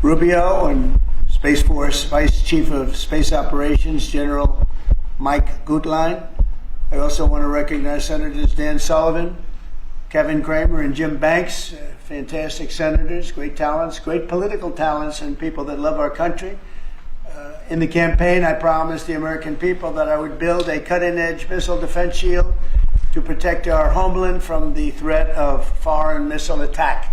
Rubio and Space Force Vice Chief of Space Operations, General Mike Gutlein. I also want to recognize Senators Dan Sullivan, Kevin Cramer, and Jim Banks, fantastic senators, great talents, great political talents, and people that love our country. In the campaign, I promised the American people that I would build a cutting-edge missile defense shield to protect our homeland from the threat of foreign missile attack.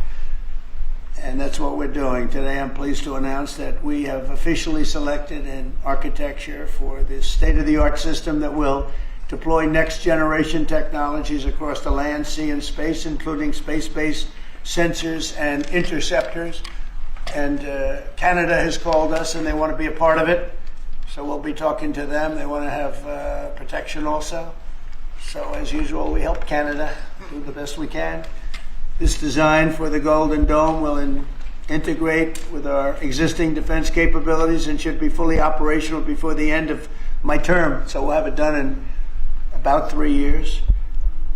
And that's what we're doing. Today, I'm pleased to announce that we have officially selected an architecture for this state-of-the-art system that will deploy next-generation technologies across the land, sea, and space, including space-based sensors and interceptors. And Canada has called us, and they want to be a part of it. So we'll be talking to them. They want to have protection also. So as usual, we help Canada do the best we can. This design for the Golden Dome will integrate with our existing defense capabilities and should be fully operational before the end of my term. So we'll have it done in about 3 years.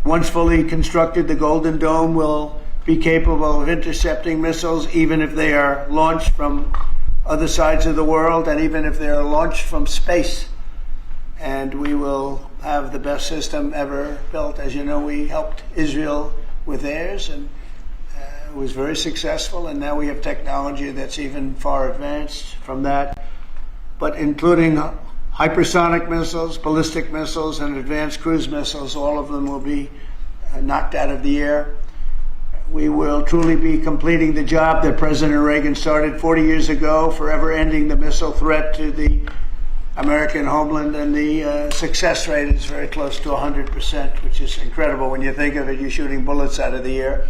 Once fully constructed, the Golden Dome will be capable of intercepting missiles even if they are launched from other sides of the world and even if they are launched from space. And we will have the best system ever built. As you know, we helped Israel with theirs, and it was very successful, and now we have technology that's even far advanced from that, but including hypersonic missiles, ballistic missiles, and advanced cruise missiles. All of them will be knocked out of the air. We will truly be completing the job that President Reagan started 40 years ago, forever ending the missile threat to the American homeland, and the success rate is very close to 100%, which is incredible when you think of it. You're shooting bullets out of the air.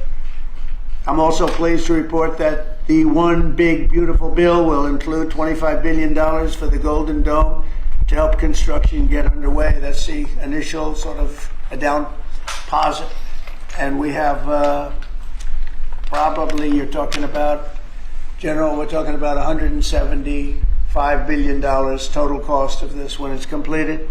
I'm also pleased to report that the One Big Beautiful Bill will include $25 billion for the Golden Dome to help construction get underway. That's the initial sort of a down deposit. And we have probably, you're talking about, General, we're talking about $175 billion total cost of this when it's completed.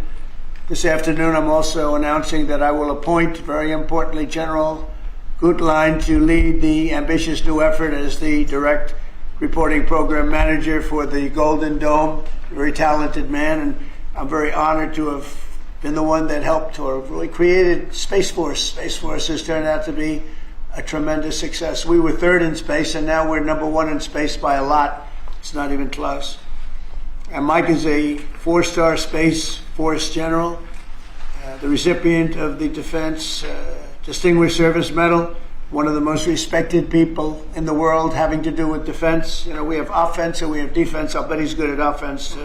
This afternoon, I'm also announcing that I will appoint, very importantly, General Gutlein to lead the ambitious new effort as the direct reporting program manager for the Golden Dome. A very talented man, and I'm very honored to have been the one that helped or really created Space Force. Space Force has turned out to be a tremendous success. We were third in space, and now we're number one in space by a lot. It's not even close. And Mike is a 4-star Space Force general, the recipient of the Defense Distinguished Service Medal, one of the most respected people in the world having to do with defense. You know, we have offense and we have defense. I'll bet he's good at offense.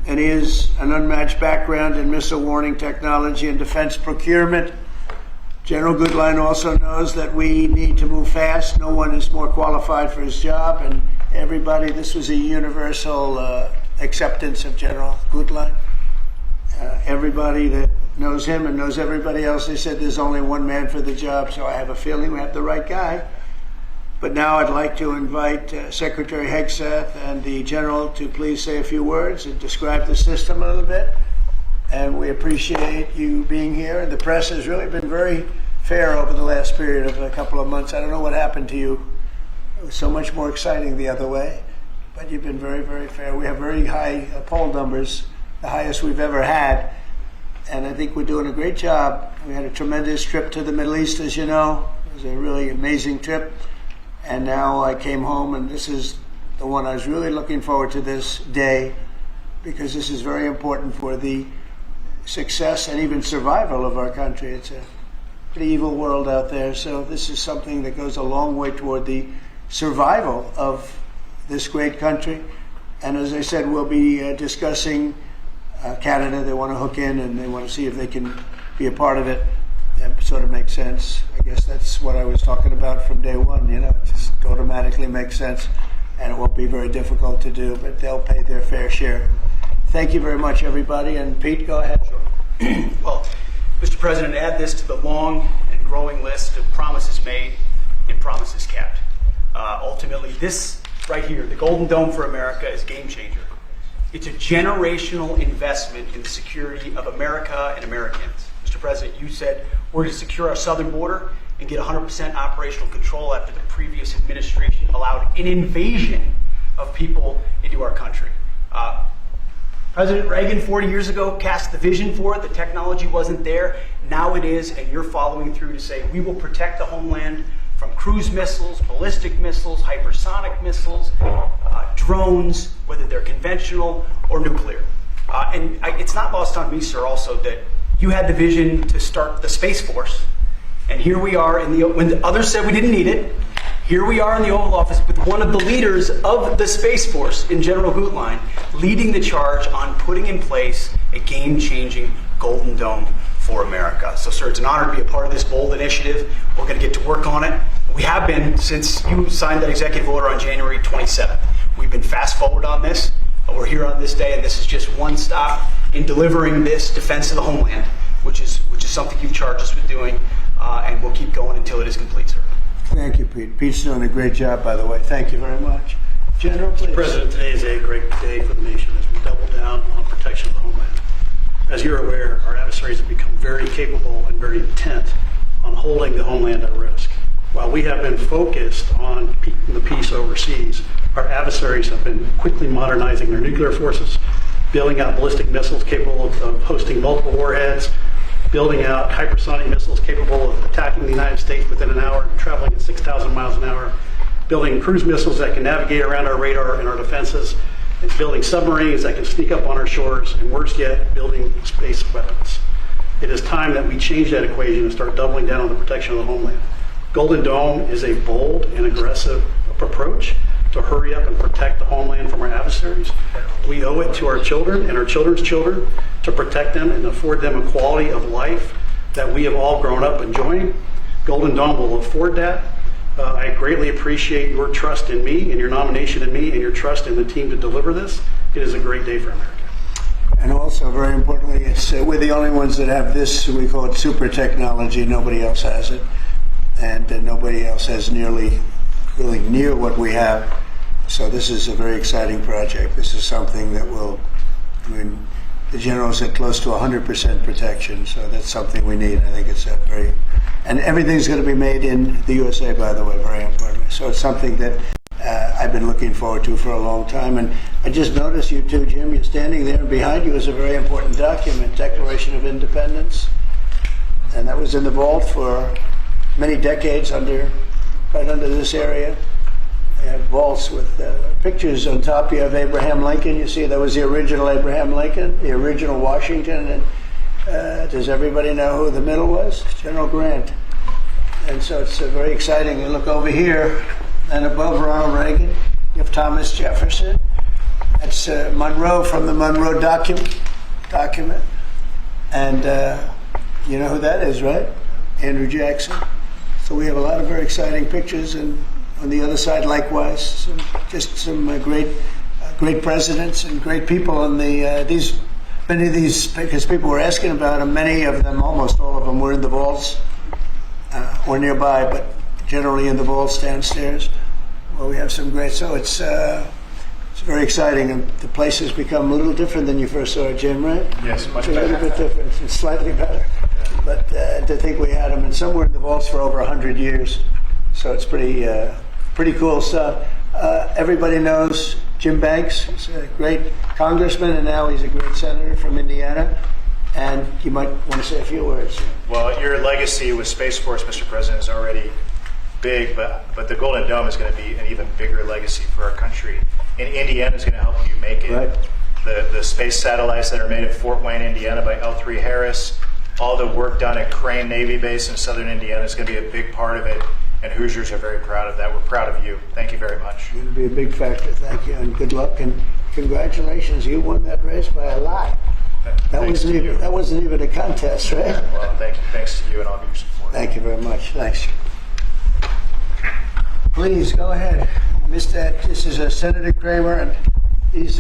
And he has an unmatched background in missile warning technology and defense procurement. General Gutlein also knows that we need to move fast. No one is more qualified for his job, and everybody, this was a universal acceptance of General Gutlein. Everybody that knows him and knows everybody else, they said there's only one man for the job, so I have a feeling we have the right guy. But now I'd like to invite Secretary Hegseth and the General to please say a few words and describe the system a little bit. And we appreciate you being here. The press has really been very fair over the last period of a couple of months. I don't know what happened to you. It was so much more exciting the other way. But you've been very, very fair. We have very high poll numbers, the highest we've ever had. And I think we're doing a great job. We had a tremendous trip to the Middle East, as you know. It was a really amazing trip. And now I came home, and this is the one I was really looking forward to this day, because this is very important for the success and even survival of our country. It's a pretty evil world out there, so this is something that goes a long way toward the survival of this great country. And as I said, we'll be discussing Canada. They want to hook in, and they want to see if they can be a part of it. That sort of makes sense. I guess that's what I was talking about from day one. You know, it just automatically makes sense, and it won't be very difficult to do, but they'll pay their fair share. Thank you very much, everybody. And Pete, go ahead. Sure. Well, Mr. President, add this to the long and growing list of promises made and promises kept. Ultimately, this right here, the Golden Dome for America, is a game changer. It's a generational investment in the security of America and Americans. Mr. President, you said we're to secure our southern border and get 100% operational control after the previous administration allowed an invasion of people into our country. President Reagan 40 years ago cast the vision for it. The technology wasn't there. Now it is, and you're following through to say we will protect the homeland from cruise missiles, ballistic missiles, hypersonic missiles, drones, whether they're conventional or nuclear. It's not lost on me, sir, also that you had the vision to start the Space Force, and here we are when the others said we didn't need it. Here we are in the Oval Office with one of the leaders of the Space Force in General Gutlein leading the charge on putting in place a game-changing Golden Dome for America. So, sir, it's an honor to be a part of this bold initiative. We're going to get to work on it. We have been since you signed that executive order on January 27th. We've been fast forward on this. We're here on this day, and this is just one stop in delivering this defense of the homeland, which is something you've charged us with doing, and we'll keep going until it is complete, sir. Thank you, Pete. Pete's doing a great job, by the way. Thank you very much. General, please. Mr. President, today is a great day for the nation as we double down on protection of the homeland. As you're aware, our adversaries have become very capable and very intent on holding the homeland at risk. While we have been focused on keeping the peace overseas, our adversaries have been quickly modernizing their nuclear forces, building out ballistic missiles capable of hosting multiple warheads, building out hypersonic missiles capable of attacking the United States within an hour and traveling at 6,000 miles an hour, building cruise missiles that can navigate around our radar and our defenses, and building submarines that can sneak up on our shores, and worse yet, building space weapons. It is time that we change that equation and start doubling down on the protection of the homeland. Golden Dome is a bold and aggressive approach to hurry up and protect the homeland from our adversaries. We owe it to our children and our children's children to protect them and afford them a quality of life that we have all grown up enjoying. Golden Dome will afford that. I greatly appreciate your trust in me and your nomination in me and your trust in the team to deliver this. It is a great day for America. And also, very importantly, we're the only ones that have this, we call it super technology. Nobody else has it. And nobody else has really near what we have. So this is a very exciting project. This is something that will, the general said close to 100% protection, so that's something we need. I think it's and everything's going to be made in the USA, by the way, very importantly. So it's something that I've been looking forward to for a long time. And I just noticed you too, Jim, you're standing there, and behind you is a very important document, Declaration of Independence. And that was in the vault for many decades right under this area. They have vaults with pictures on top. You have Abraham Lincoln. You see, that was the original Abraham Lincoln, the original Washington. And does everybody know who the middle was? General Grant. And so it's very exciting. You look over here, and above Ronald Reagan, you have Thomas Jefferson. That's Monroe from the Monroe document. And you know who that is, right? Andrew Jackson. So we have a lot of very exciting pictures, and on the other side, likewise, some great presidents and great people. And many of these, because people were asking about them, many of them, almost all of them, were in the vaults or nearby, but generally in the vaults downstairs. Well, we have some great. So it's very exciting, and the place has become a little different than you first saw it, Jim, right? Yes, much It's a better. little bit different. It's slightly better. But to think we had them, and some were in the vaults for over 100 years. So it's pretty cool stuff. Everybody knows Jim Banks. He's a great congressman, and now he's a great senator from Indiana. And you might want to say a few words. Well, your legacy with Space Force, Mr. President, is already big, but the Golden Dome is going to be an even bigger legacy for our country. And Indiana is going to help you make it. Right. The space satellites that are made at Fort Wayne, Indiana by L3 Harris, all the work done at Crane Navy Base in southern Indiana is going to be a big part of it. And Hoosiers are very proud of that. We're proud of you. Thank you very much. It'll be a big factor. Thank you, and good luck, and congratulations. You won that race by a lot. That wasn't even a contest, right? Well, thank you. Thanks to you and all of your support. Thank you very much. Thanks. Please go ahead. This is Senator Kramer, and he's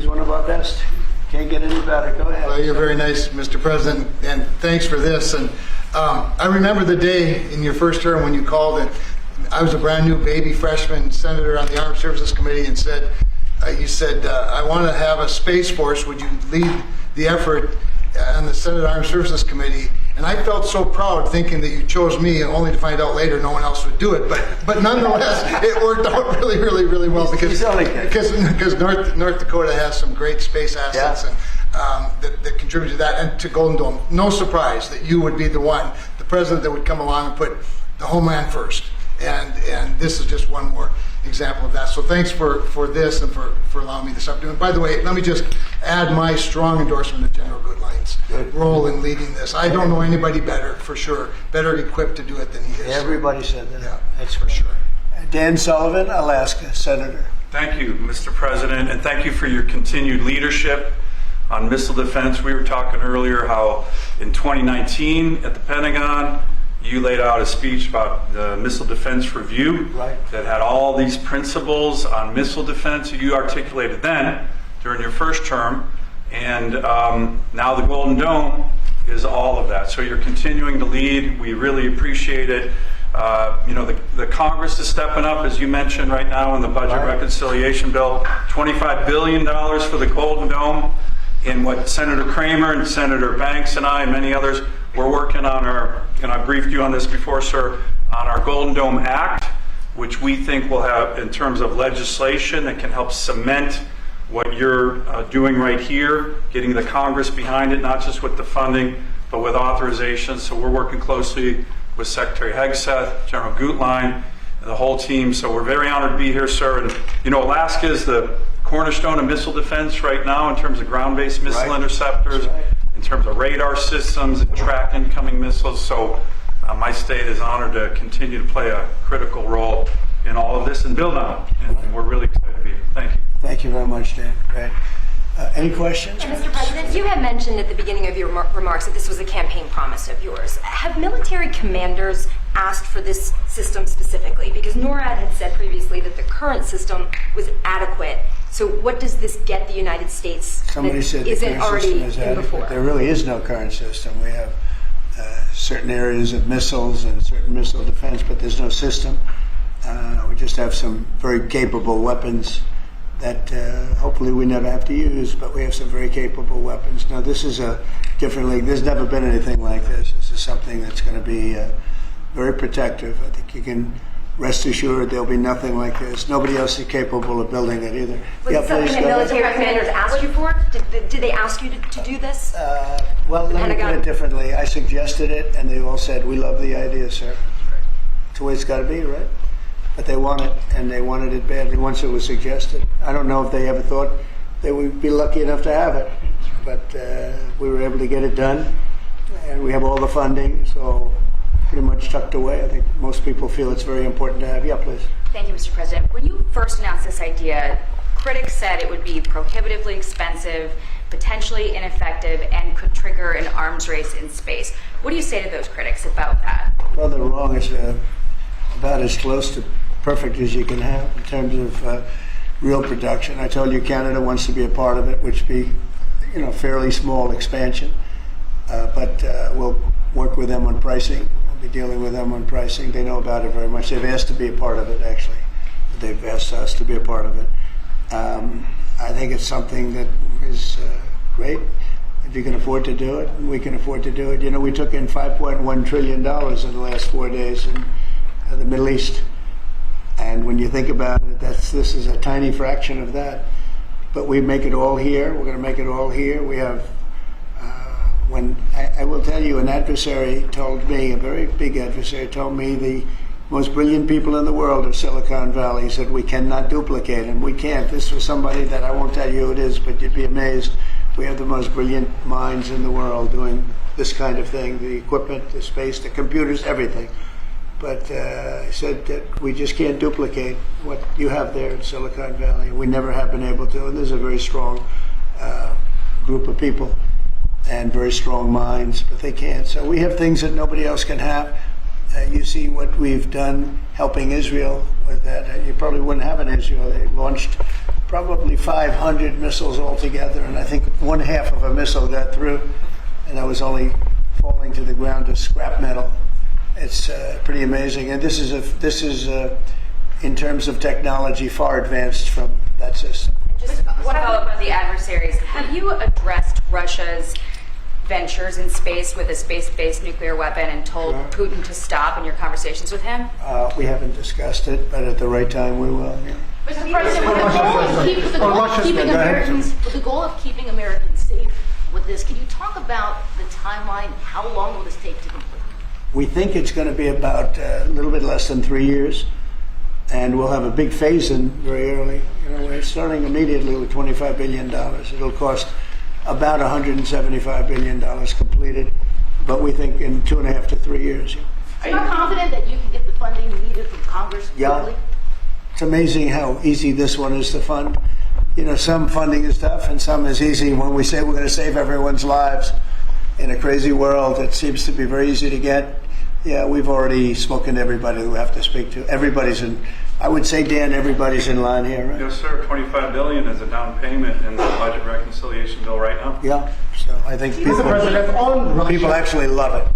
one of our best. Can't get any better. Go ahead. Well, you're very nice, Mr. President, and thanks for this. And I remember the day in your first term when you called it. I was a brand new baby freshman senator on the Armed Services Committee, and you said, I want to have a Space Force. Would you lead the effort on the Senate Armed Services Committee? And I felt so proud thinking that you chose me, only to find out later no one else would do it. But nonetheless, it worked out really, really, really well because North Dakota has some great space assets and that contribute to that and to Golden Dome. No surprise that you would be the president that would come along and put the homeland first. And this is just one more example of that. So thanks for this and for allowing me this opportunity. And by the way, let me just add my strong endorsement of General Goodline's role in leading this. I don't know anybody better, for sure, better equipped to do it than he is. Everybody said that. Yeah, That's for sure. Dan Sullivan, Alaska, Senator. Thank you, Mr. President, and thank you for your continued leadership on missile defense. We were talking earlier how in 2019 at the Pentagon, you laid out a speech about the Missile Defense Review that had all these principles on missile defense you articulated then during your first term, and now the Golden Dome is all of that. So you're continuing to lead. We really appreciate it. The Congress is stepping up, as you mentioned right now in the budget reconciliation bill, $25 billion for the Golden Dome. And what Senator Kramer and Senator Banks and I and many others, we're working on and I briefed you on this before, sir, on our Golden Dome Act, which we think will have, in terms of legislation that can help cement what you're doing right here, getting the Congress behind it, not just with the funding, but with authorization. So we're working closely with Secretary Hegseth, General Gutlein, and the whole team. So we're very honored to be here, sir. And Alaska is the cornerstone of missile defense right now in terms of ground-based missile interceptors, in terms of radar systems and track incoming missiles. So my state is honored to continue to play a critical role in all of this and build on it. And we're really excited to be here. Thank you. Thank you very much, Dan. Great. Any questions? Mr. President, you had mentioned at the beginning of your remarks that this was a campaign promise of yours. Have military commanders asked for this system specifically? Because NORAD had said previously that the current system was adequate. So what does this get the United States Somebody said the isn't current already system is in adequate. before? There really is no current system. We have certain areas of missiles and certain missile defense, but there's no system. We just have some very capable weapons that hopefully we never have to use, but we have some very capable weapons. Now, this is a different league. There's never been anything like this. This is something that's going to be very protective. I think you can rest assured there'll be nothing like this. Nobody else is capable of building it either. Was it something that military commanders asked you for? Did they ask you to do this? Well, let me put Pentagon? it differently. I suggested it, and they all said, "We love the idea, sir." It's the way it's got to be, right? But they want it, and they wanted it badly once it was suggested. I don't know if they ever thought they would be lucky enough to have it, but we were able to get it done, and we have all the funding, so pretty much tucked away. I think most people feel it's very important to have. Yeah, please. Thank you, Mr. President. When you first announced this idea, critics said it would be prohibitively expensive, potentially ineffective, and could trigger an arms race in space. What do you say to those critics about that? Well, they're wrong. It's about as close to perfect as you can have in terms of real production. I told you Canada wants to be a part of it, which be, fairly small expansion, but we'll work with them on pricing. We'll be dealing with them on pricing. They know about it very much. They've asked to be a part of it, actually. They've asked us to be a part of it. I think it's something that is great. If you can afford to do it, we can afford to do it. We took in $5.1 trillion in the last 4 days in the Middle East. And when you think about it, this is a tiny fraction of that. But we make it all here. We're going to make it all here. We have, I will tell you, an adversary told me, a very big adversary told me the most brilliant people in the world are Silicon Valley. He said, we cannot duplicate them. We can't. This was somebody that I won't tell you who it is, but you'd be amazed. We have the most brilliant minds in the world doing this kind of thing, the equipment, the space, the computers, everything. But I said that we just can't duplicate what you have there in Silicon Valley. We never have been able to. And there's a very strong group of people and very strong minds, but they can't. So we have things that nobody else can have. You see what we've done helping Israel with that. You probably wouldn't have in Israel. They launched probably 500 missiles altogether, and I think 1/2 of a missile got through, and that was only falling to the ground as scrap metal. It's pretty amazing, and this is in terms of technology far advanced from that system. Just one follow-up on the adversaries. Have you addressed Russia's ventures in space with a space-based nuclear weapon and told Putin to stop in your conversations with him? We haven't discussed it, but at the right time we will. Yeah. Mr. President, with the goal of keeping Americans safe with this, can you talk about the timeline? How long will this take to complete? We think it's going to be about a little bit less than 3 years, and we'll have a big phase-in very early. We're starting immediately with $25 billion. It'll cost about $175 billion completed, but we think in 2.5 to 3 years. Are you confident that you can get the funding needed from Congress quickly? Yeah. It's amazing how easy this one is to fund. Some funding is tough and some is easy. When we say we're going to save everyone's lives in a crazy world, it seems to be very easy to get. Yeah, we've already spoken to everybody we have to speak to. Everybody's in, I would say, Dan, everybody's in line here, right? Yes, sir. $25 billion is a down payment in the budget reconciliation bill right now. Yeah, so I think Mr. President, on Russia, people actually love it.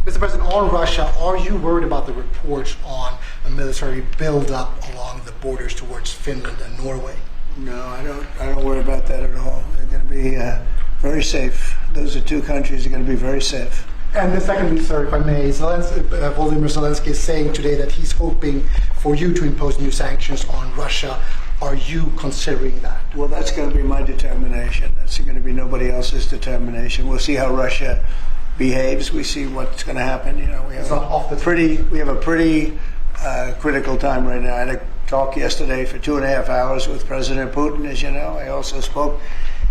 Mr. President, on Russia, are you worried about the reports on a military buildup along the borders towards Finland and Norway? No, I don't worry about that at all. They're going to be very safe. Those are two countries that are going to be very safe. And the secondly, sir, if I may, Volodymyr Zelensky is saying today that he's hoping for you to impose new sanctions on Russia. Are you considering that? Well, that's going to be my determination. That's going to be nobody else's determination. We'll see how Russia behaves. We see what's going to happen. We have a pretty critical time right now. I had a talk yesterday for 2.5 hours with President Putin, as you know. I also spoke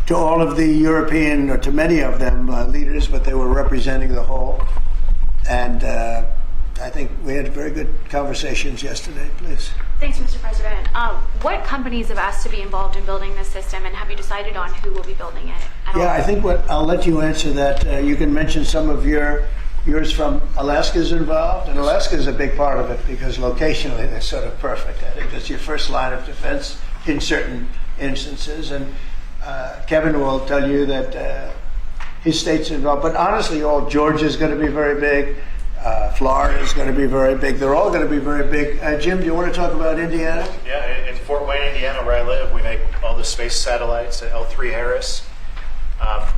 to all of the European, or to many of them, leaders, but they were representing the whole. And I think we had very good conversations yesterday. Please. Thanks, Mr. President. What companies have asked to be involved in building this system, and have you decided on who will be building it at all? Yeah, I think I'll let you answer that. You can mention some of yours from Alaska's involved, and Alaska is a big part of it because locationally they're sort of perfect. I think that's your first line of defense in certain instances. And Kevin will tell you that his state's involved. But honestly, Georgia's going to be very big. Florida's going to be very big. They're all going to be very big. Jim, do you want to talk about Indiana? Yeah, in Fort Wayne, Indiana, where I live, we make all the space satellites at L3 Harris.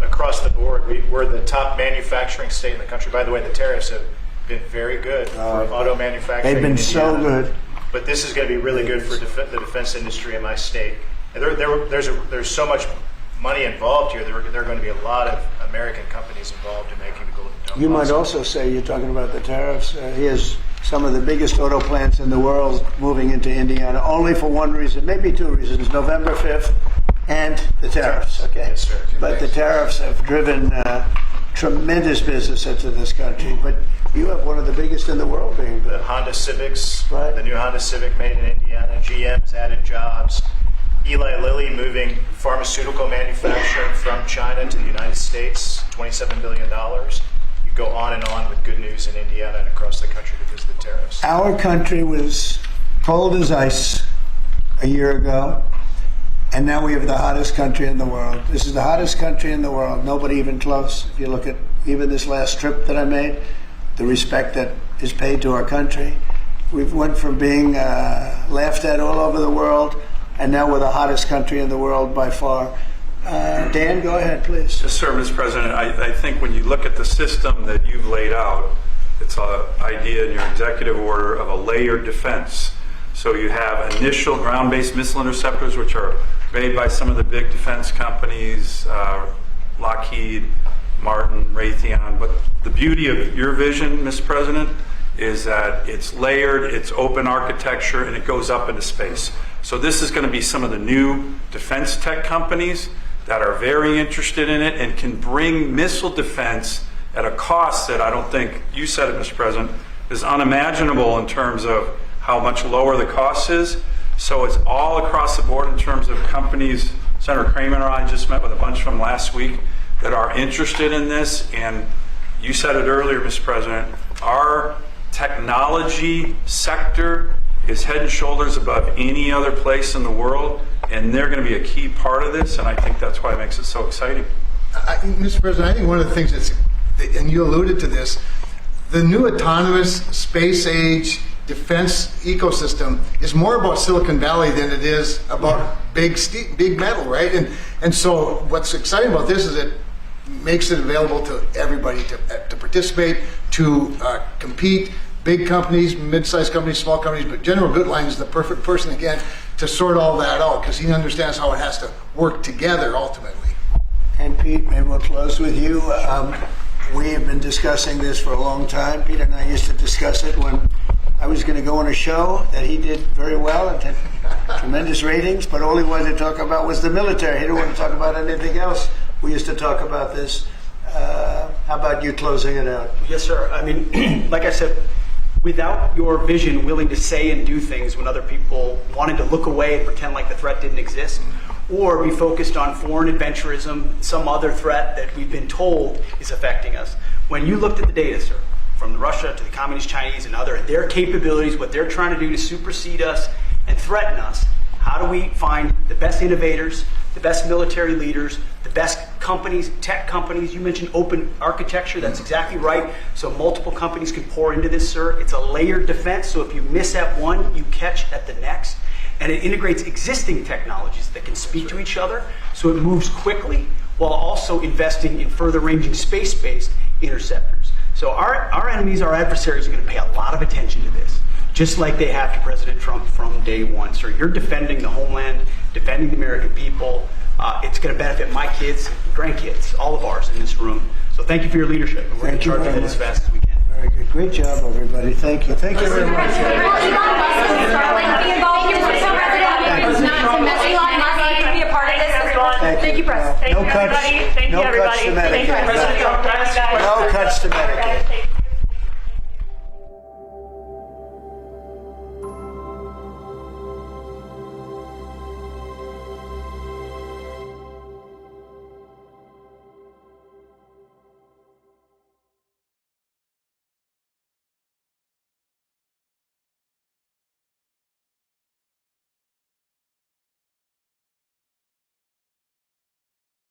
Across the board, we're the top manufacturing state in the country. By the way, the tariffs have been very good for auto manufacturing. They've been so good. But this is going to be really good for the defense industry in my state. And there's so much money involved here. There are going to be a lot of American companies involved in making the Golden Dome. You might also say, you're talking about the tariffs. Here's some of the biggest auto plants in the world moving into Indiana, only for one reason, maybe two reasons: November 5th and the tariffs. Okay, yes, sir. But the tariffs have driven tremendous business into this country. But you have one of the biggest in the world being built. The Honda Civics, Right. The new Honda Civic made in Indiana. GM's added jobs. Eli Lilly moving pharmaceutical manufacturing from China to the United States, $27 billion. You go on and on with good news in Indiana and across the country because of the tariffs. Our country was cold as ice a year ago, and now we have the hottest country in the world. This is the hottest country in the world, nobody even close. If you look at even this last trip that I made, the respect that is paid to our country. We've went from being laughed at all over the world, and now we're the hottest country in the world by far. Dan, go ahead, please. Yes, sir, Mr. President. I think when you look at the system that you've laid out, it's an idea in your executive order of a layered defense. So you have initial ground-based missile interceptors, which are made by some of the big defense companies, Lockheed, Martin, Raytheon. But the beauty of your vision, Mr. President, is that it's layered, it's open architecture, and it goes up into space. So this is going to be some of the new defense tech companies that are very interested in it and can bring missile defense at a cost that I don't think, you said it, Mr. President, is unimaginable in terms of how much lower the cost is. So it's all across the board in terms of companies. Senator Kramer and I just met with a bunch of them last week that are interested in this. And you said it earlier, Mr. President, our technology sector is head and shoulders above any other place in the world, and they're going to be a key part of this, and I think that's why it makes it so exciting. Mr. President, I think one of the things and you alluded to this, the new autonomous space age defense ecosystem is more about Silicon Valley than it is about big metal, right? And so what's exciting about this is that makes it available to everybody to participate, to compete. Big companies, mid-sized companies, small companies, but General Goodline is the perfect person, again, to sort all that out, because he understands how it has to work together ultimately. And Pete, maybe we'll close with you. We have been discussing this for a long time. Pete and I used to discuss it when I was going to go on a show that he did very well and had tremendous ratings, but all he wanted to talk about was the military. He didn't want to talk about anything else. We used to talk about this. How about you closing it out? Yes, sir. I mean, like I said, without your vision, willing to say and do things when other people wanted to look away and pretend like the threat didn't exist, or be focused on foreign adventurism, some other threat that we've been told is affecting us. When you looked at the data, sir, from Russia to the Communist Chinese and other, their capabilities, what they're trying to do to supersede us and threaten us, how do we find the best innovators, the best military leaders, the best companies, tech companies? You mentioned open architecture. That's exactly right. So multiple companies can pour into this, sir. It's a layered defense. So if you miss at one, you catch at the next. And it integrates existing technologies that can speak to each other. So it moves quickly while also investing in further ranging space-based interceptors. So our enemies, our adversaries, are going to pay a lot of attention to this, just like they have to President Trump from day one. So you're defending the homeland, defending the American people. It's going to benefit my kids, grandkids, all of ours in this room. So thank you for your leadership. And we're going to charge it as fast as we can. Very good. Great job, everybody. Thank you. Thank you very much. Thank you, Press. No cuts to Medicaid. No cuts to Medicaid.